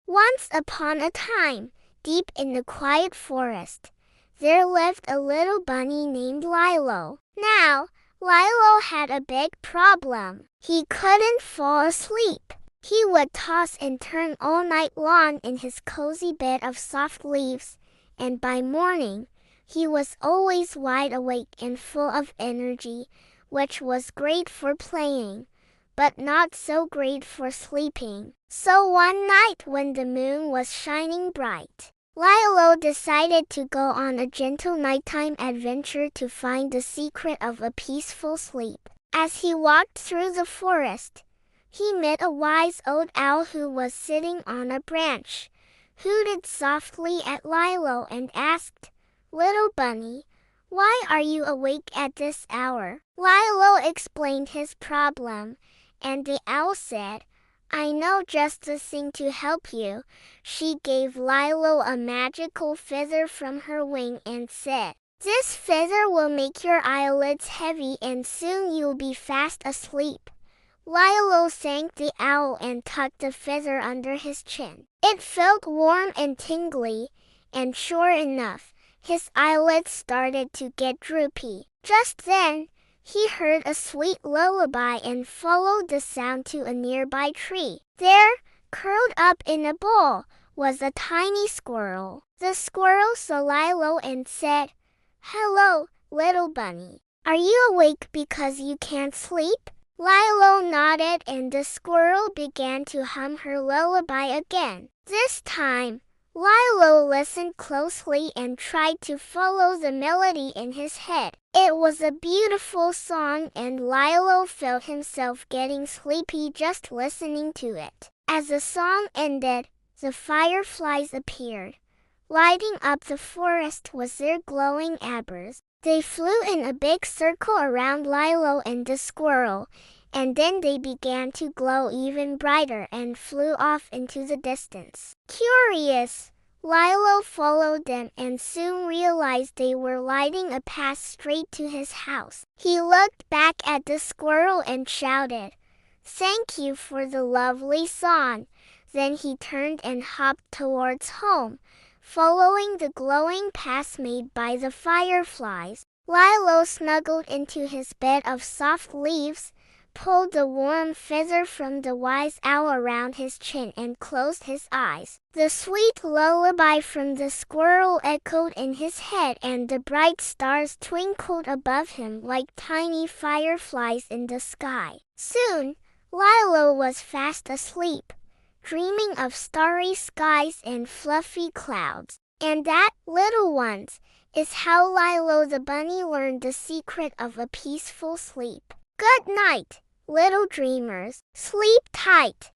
Once upon a time, deep in the quiet forest, there lived a little bunny named Lilo. Now, Lilo had a big problem. He couldn't fall asleep. He would toss and turn all night long in his cozy bed of soft leaves, and by morning, he was always wide awake and full of energy, which was great for playing, but not so great for sleeping. So one night when the moon was shining bright, Lilo decided to go on a gentle nighttime adventure to find the secret of a peaceful sleep. As he walked through the forest, he met a wise old owl who was sitting on a branch, hooted softly at Lilo and asked, "Little bunny, why are you awake at this hour?" Lilo explained his problem, and the owl said, "I know just the thing to help you." She gave Lilo a magical feather from her wing and said, "This feather will make your eyelids heavy and soon you'll be fast asleep." Lilo thanked the owl and tucked the feather under his chin. It felt warm and tingly, and sure enough, his eyelids started to get droopy. Just then, he heard a sweet lullaby and followed the sound to a nearby tree. There, curled up in a ball, was a tiny squirrel. The squirrel saw Lilo and said, "Hello, little bunny. Are you awake because you can't sleep?" Lilo nodded and the squirrel began to hum her lullaby again. This time, Lilo listened closely and tried to follow the melody in his head. It was a beautiful song and Lilo felt himself getting sleepy just listening to it. As the song ended, the fireflies appeared, lighting up the forest with their glowing embers. They flew in a big circle around Lilo and the squirrel, and then they began to glow even brighter and flew off into the distance. Curious, Lilo followed them and soon realized they were lighting a path straight to his house. He looked back at the squirrel and shouted, "Thank you for the lovely song." Then he turned and hopped towards home, following the glowing path made by the fireflies. Lilo snuggled into his bed of soft leaves, pulled the warm feather from the wise owl around his chin and closed his eyes. The sweet lullaby from the squirrel echoed in his head and the bright stars twinkled above him like tiny fireflies in the sky. Soon, Lilo was fast asleep, dreaming of starry skies and fluffy clouds. And that, little ones, is how Lilo the bunny learned the secret of a peaceful sleep. Good night, little dreamers. Sleep tight.